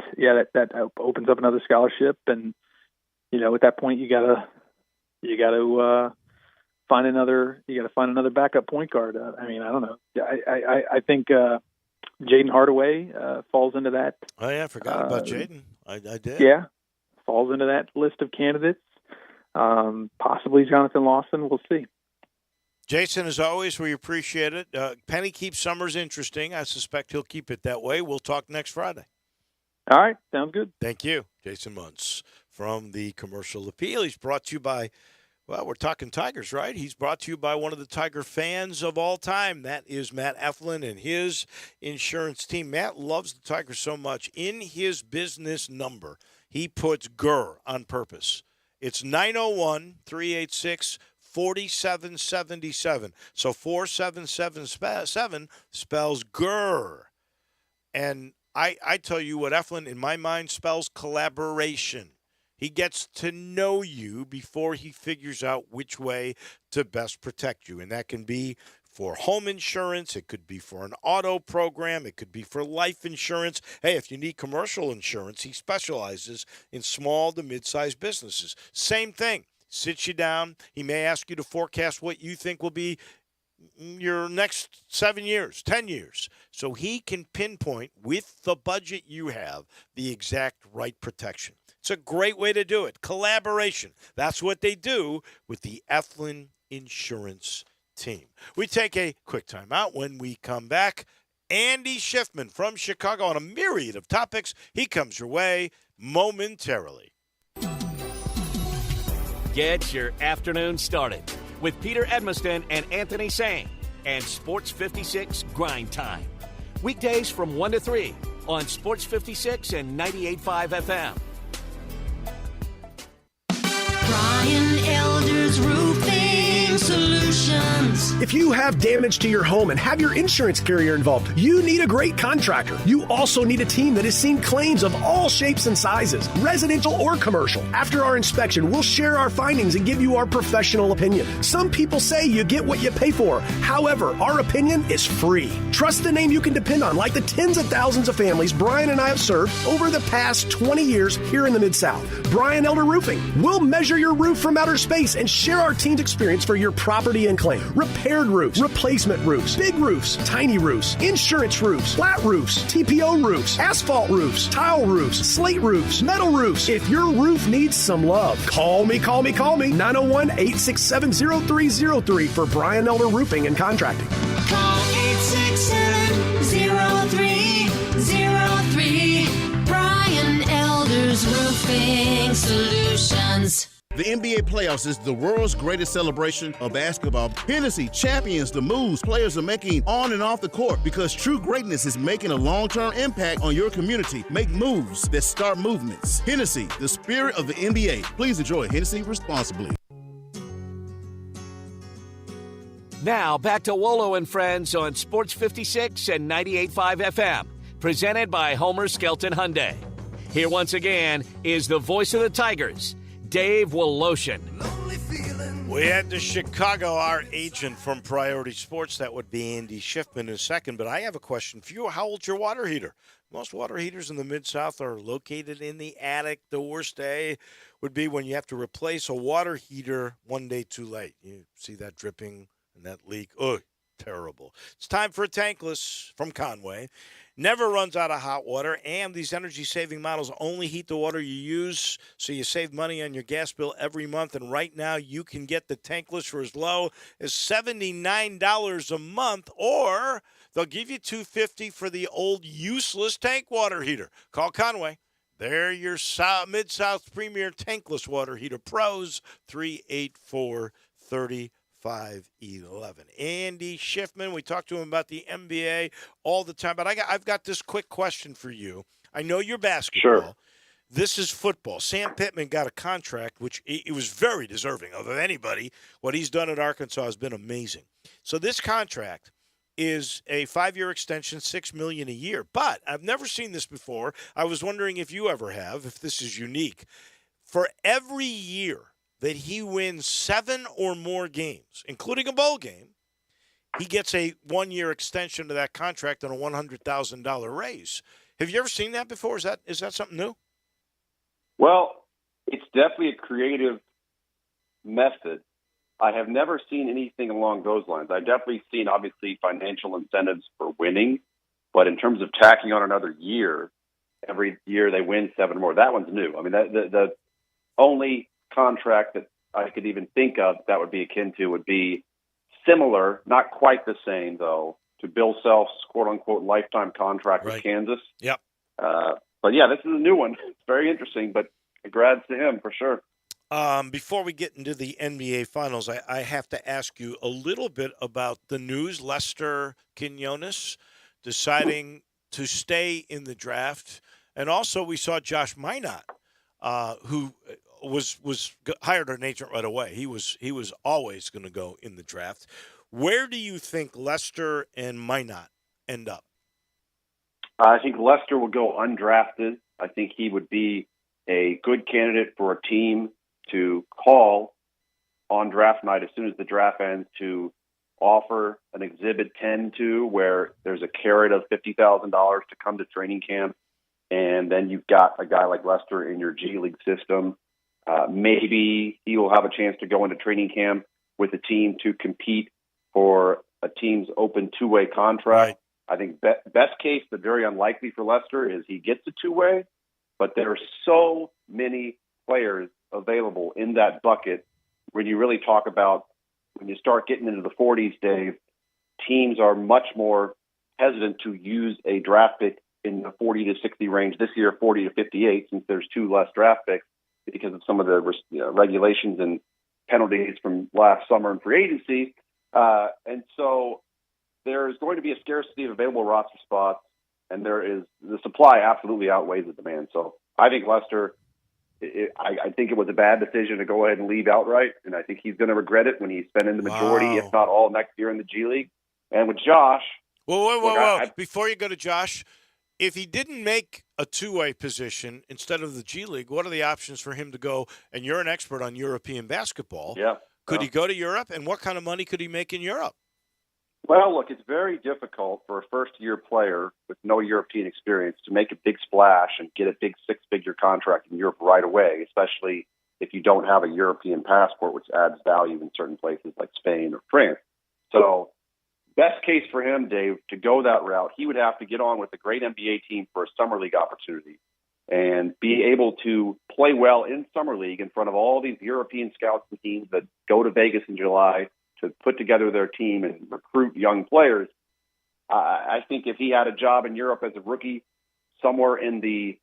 opens up another scholarship. And at that point, you gotta find another backup point guard. I don't know. I think Jaden Hardaway falls into that. Oh yeah, I forgot about Jaden. I did. Yeah, falls into that list of candidates. Possibly Jonathan Lawson. We'll see. Jason, as always, we appreciate it. Penny keeps summers interesting. I suspect he'll keep it that way. We'll talk next Friday. All right, sounds good. Thank you, Jason Muntz from the Commercial Appeal. He's brought to you by, well, we're talking Tigers, right? He's brought to you by one of the Tiger fans of all time. That is Matt Eflin and his insurance team. Matt loves the Tigers so much. In his business number, he puts GUR on purpose. It's 901-386-4777. So 4777 spells GUR. And I tell you what Eflin, in my mind, spells collaboration. He gets to know you before he figures out which way to best protect you. And that can be for home insurance. It could be for an auto program. It could be for life insurance. Hey, if you need commercial insurance, he specializes in small to mid-sized businesses. Same thing. Sits you down. He may ask you to forecast what you think will be your next 7 years, 10 years. So he can pinpoint with the budget you have the exact right protection. It's a great way to do it. Collaboration. That's what they do with the Eflin Insurance team. We take a quick time out. When we come back, Andy Schiffman from Chicago on a myriad of topics. He comes your way momentarily. Get your afternoon started with Peter Edmiston and Anthony Sang and Sports 56 Grind Time. Weekdays from 1 to 3 on Sports 56 and 98.5 FM. Brian Elder's Roofing Solutions. If you have damage to your home and have your insurance carrier involved, you need a great contractor. You also need a team that has seen claims of all shapes and sizes, residential or commercial. After our inspection, we'll share our findings and give you our professional opinion. Some people say you get what you pay for. However, our opinion is free. Trust the name you can depend on, like the tens of thousands of families Brian and I have served over the past 20 years here in the Mid-South. Brian Elder Roofing. We'll measure your roof from outer space and share our team's experience for your property and claim. Repaired roofs, replacement roofs, big roofs, tiny roofs, insurance roofs, flat roofs, TPO roofs, asphalt roofs, tile roofs, slate roofs, metal roofs. If your roof needs some love, call me. 901-867-0303 for Brian Elder Roofing and Contracting. Call 867-0303. Brian Elder's Roofing Solutions. The NBA playoffs is the world's greatest celebration of basketball. Hennessy champions the moves players are making on and off the court because true greatness is making a long-term impact on your community. Make moves that start movements. Hennessy, the spirit of the NBA. Please enjoy Hennessy responsibly. Now back to Wolo and Friends on Sports 56 and 98.5 FM, presented by Homer Skelton Hyundai. Here once again is the voice of the Tigers, Dave Woloshyn. We head to Chicago. Our agent from Priority Sports, that would be Andy Schiffman in a second. But I have a question for you. How old's your water heater? Most water heaters in the Mid-South are located in the attic. The worst day would be when you have to replace a water heater one day too late. You see that dripping and that leak. Oh, terrible. It's time for a tankless from Conway. Never runs out of hot water, and these energy-saving models only heat the water you use, so you save money on your gas bill every month. And right now, you can get the tankless for as low as $79 a month, or they'll give you $250 for the old useless tank water heater. Call Conway. They're your Mid-South premier tankless water heater pros, 384-30. 511. Andy Schiffman, we talk to him about the NBA all the time, but I've got this quick question for you. I know you're basketball. Sure. This is football. Sam Pittman got a contract, which he was very deserving of anybody. What he's done at Arkansas has been amazing. So this contract is a 5-year extension, $6 million a year. But I've never seen this before. I was wondering if you ever have, if this is unique. For every year that he wins 7 or more games, including a bowl game, he gets a 1-year extension to that contract and a $100,000 raise. Have you ever seen that before? Is that something new? Well, it's definitely a creative method. I have never seen anything along those lines. I've definitely seen, obviously, financial incentives for winning, but in terms of tacking on another year, every year they win 7 more, that one's new. I mean, the only contract that I could even think of that would be akin to would be similar, not quite the same, though, to Bill Self's quote-unquote lifetime contract with Kansas. Yep. But, yeah, this is a new one. It's very interesting, but congrats to him for sure. Before we get into the NBA Finals, I have to ask you a little bit about the news. Lester Quinones deciding to stay in the draft. And also we saw Josh Minot, who was hired an agent right away. He was always going to go in the draft. Where do you think Lester and Minot end up? I think Lester will go undrafted. I think he would be a good candidate for a team to call on draft night as soon as the draft ends to offer an Exhibit 10 to, where there's a carrot of $50,000 to come to training camp. And then you've got a guy like Lester in your G League system. Maybe he will have a chance to go into training camp with a team to compete for a team's open two-way contract. Right. I think best case, but very unlikely for Lester, is he gets a two-way, but there are so many players available in that bucket when you really talk about, when you start getting into the 40s, Dave, teams are much more hesitant to use a draft pick in the 40 to 60 range. This year, 40 to 58, since there's 2 less draft picks, because of some of the regulations and penalties from last summer in free agency. And so there is going to be a scarcity of available roster spots, and the supply absolutely outweighs the demand. So I think Lester, I think it was a bad decision to go ahead and leave outright, and I think he's going to regret it when he's spending the majority, if not all, next year in the G League. And with Josh... Whoa. Before you go to Josh, if he didn't make a two-way position instead of the G League, what are the options for him to go? And you're an expert on European basketball. Yeah. Could he go to Europe, and what kind of money could he make in Europe? Well, look, it's very difficult for a first-year player with no European experience to make a big splash and get a big 6-figure contract in Europe right away, especially if you don't have a European passport, which adds value in certain places like Spain or France. So best case for him, Dave, to go that route, he would have to get on with a great NBA team for a summer league opportunity and be able to play well in summer league in front of all these European scouts and teams that go to Vegas in July to put together their team and recruit young players. I think if he had a job in Europe as a rookie, somewhere in the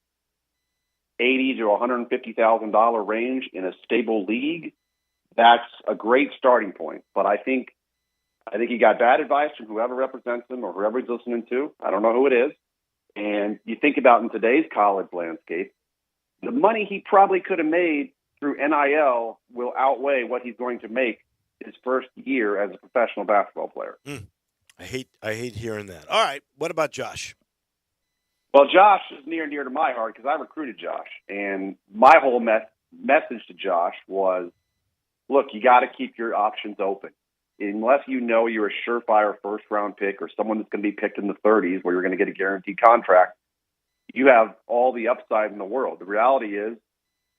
$80,000 to $150,000 range in a stable league, that's a great starting point. But I think he got bad advice from whoever represents him or whoever he's listening to. I don't know who it is. And you think about in today's college landscape, the money he probably could have made through NIL will outweigh what he's going to make his first year as a professional basketball player. I hate hearing that. All right, what about Josh? Well, Josh is near and dear to my heart because I recruited Josh, and my whole message to Josh was, look, you got to keep your options open. Unless you know you're a surefire first-round pick or someone that's going to be picked in the 30s where you're going to get a guaranteed contract, you have all the upside in the world. The reality is,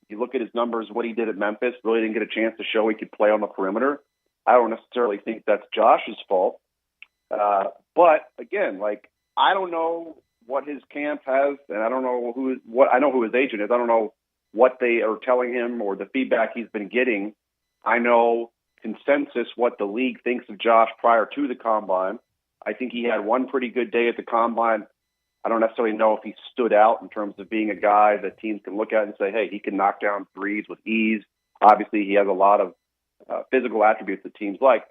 you look at his numbers, what he did at Memphis, really didn't get a chance to show he could play on the perimeter. I don't necessarily think that's Josh's fault. But again, like, I don't know what his camp has, and I don't know I know who his agent is. I don't know what they are telling him or the feedback he's been getting. I know consensus what the league thinks of Josh prior to the combine. I think he had one pretty good day at the combine. I don't necessarily know if he stood out in terms of being a guy that teams can look at and say, hey, he can knock down threes with ease. Obviously, he has a lot of physical attributes that teams like.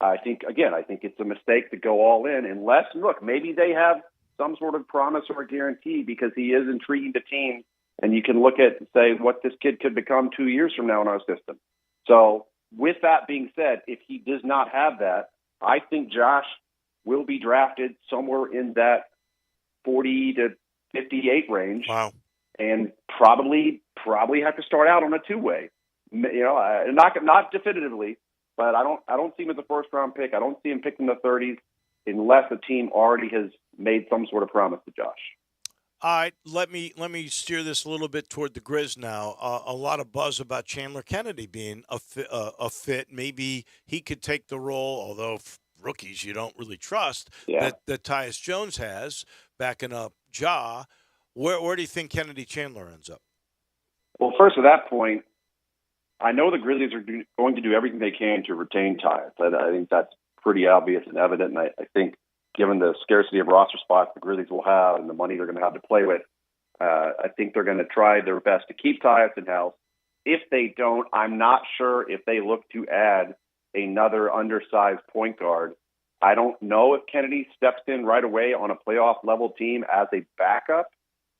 I think it's a mistake to go all in unless, look, maybe they have some sort of promise or a guarantee because he is intriguing to teams, and you can look at and say what this kid could become 2 years from now in our system. So with that being said, if he does not have that, I think Josh will be drafted somewhere in that 40 to 58 range. Wow. And probably have to start out on a two-way. Not definitively, but I don't see him as a first-round pick. I don't see him picked in the 30s unless a team already has made some sort of promise to Josh. All right, let me steer this a little bit toward the Grizz now. A lot of buzz about Chandler Kennedy being a fit. Maybe he could take the role, although rookies you don't really trust, that Tyus Jones has, backing up Ja. Where do you think Kennedy Chandler ends up? Well, first, at that point, I know the Grizzlies are going to do everything they can to retain Tyus. I think that's pretty obvious and evident, and I think given the scarcity of roster spots the Grizzlies will have and the money they're going to have to play with, I think they're going to try their best to keep Tyus in-house. If they don't, I'm not sure if they look to add another undersized point guard. I don't know if Kennedy steps in right away on a playoff-level team as a backup.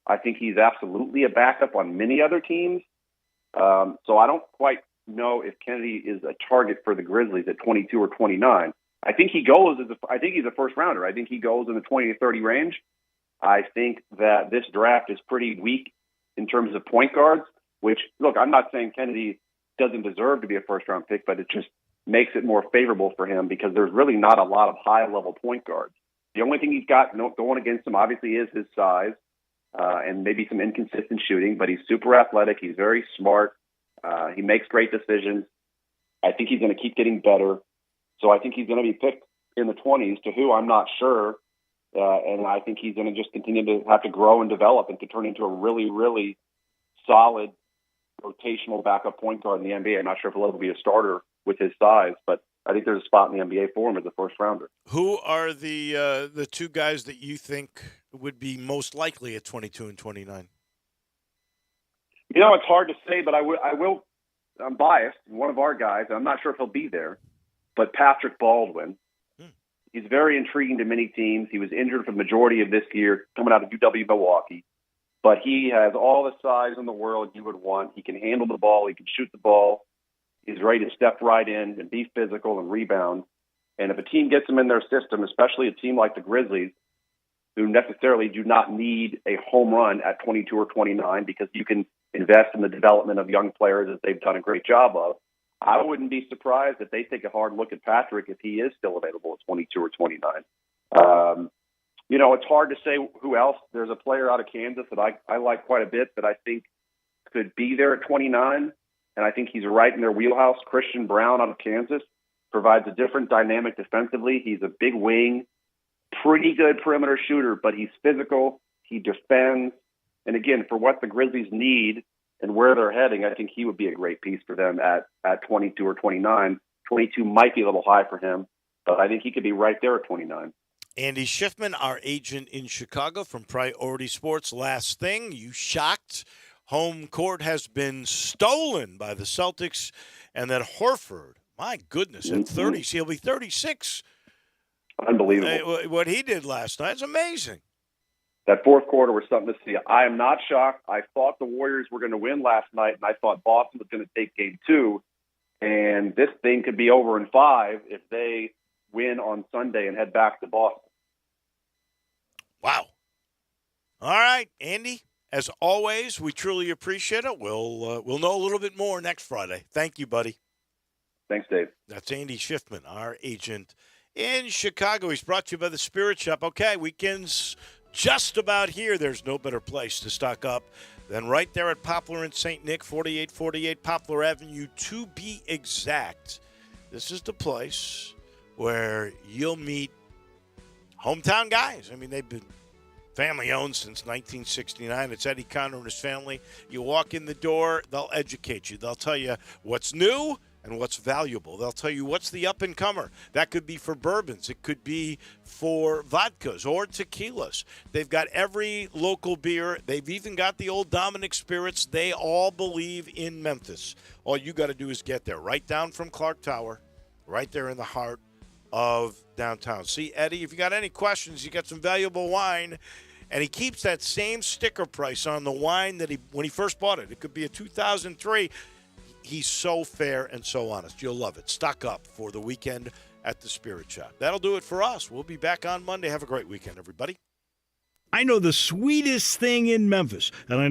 I think he's absolutely a backup on many other teams. So I don't quite know if Kennedy is a target for the Grizzlies at 22 or 29. I think he goes I think he's a first rounder. I think he goes in the 20 to 30 range. I think that this draft is pretty weak in terms of point guards, which, look, I'm not saying Kennedy doesn't deserve to be a first round pick, but it just makes it more favorable for him because there's really not a lot of high level point guards. The only thing he's got going against him obviously is his size and maybe some inconsistent shooting, but he's super athletic. He's very smart. He makes great decisions. I think he's going to keep getting better. So I think he's going to be picked in the 20s, to who I'm not sure. And I think he's going to just continue to have to grow and develop and to turn into a really, really solid rotational backup point guard in the NBA. I'm not sure if he'll ever be a starter with his size, but I think there's a spot in the NBA for him as a first rounder. Who are the two guys that you think would be most likely at 22 and 29? It's hard to say, but I'm biased. One of our guys, I'm not sure if he'll be there, but Patrick Baldwin. He's very intriguing to many teams. He was injured for the majority of this year, coming out of UW Milwaukee. But he has all the size in the world you would want. He can handle the ball. He can shoot the ball. He's ready to step right in and be physical and rebound. And if a team gets him in their system, especially a team like the Grizzlies, who necessarily do not need a home run at 22 or 29 because you can invest in the development of young players as they've done a great job of, I wouldn't be surprised if they take a hard look at Patrick if he is still available at 22 or 29. It's hard to say who else. There's a player out of Kansas that I like quite a bit that I think could be there at 29, and I think he's right in their wheelhouse. Christian Brown out of Kansas provides a different dynamic defensively. He's a big wing, pretty good perimeter shooter, but he's physical. He defends. And again, for what the Grizzlies need and where they're heading, I think he would be a great piece for them at 22 or 29. 22 might be a little high for him, but I think he could be right there at 29. Andy Schiffman, our agent in Chicago from Priority Sports. Last thing, you shocked? Home court has been stolen by the Celtics, and that Horford, my goodness, at 30, he'll be 36. Unbelievable. What he did last night is amazing. That fourth quarter was something to see. I am not shocked. I thought the Warriors were going to win last night, and I thought Boston was going to take game 2. And this thing could be over in 5 if they win on Sunday and head back to Boston. Wow. All right, Andy, As always, we truly appreciate it. We'll know a little bit more next Friday. Thank you, buddy. Thanks, Dave. That's Andy Schiffman, our agent in Chicago. He's brought to you by the Spirit Shop. Okay, weekend's just about here. There's no better place to stock up than right there at Poplar and St. Nick, 4848 Poplar Avenue, to be exact. This is the place where you'll meet hometown guys. I mean, they've been family-owned since 1969. It's Eddie Conner and his family. You walk in the door, they'll educate you. They'll tell you what's new and what's valuable. They'll tell you what's the up-and-comer. That could be for bourbons. It could be for vodkas or tequilas. They've got every local beer. They've even got the old Dominic Spirits. They all believe in Memphis. All you got to do is get there, right down from Clark Tower, right there in the heart of downtown. See, Eddie, if you got any questions, you got some valuable wine, and he keeps that same sticker price on the wine that when he first bought it. It could be a 2003. He's so fair and so honest. You'll love it. Stock up for the weekend at the Spirit Shop. That'll do it for us. We'll be back on Monday. Have a great weekend, everybody. I know the sweetest thing in Memphis, and I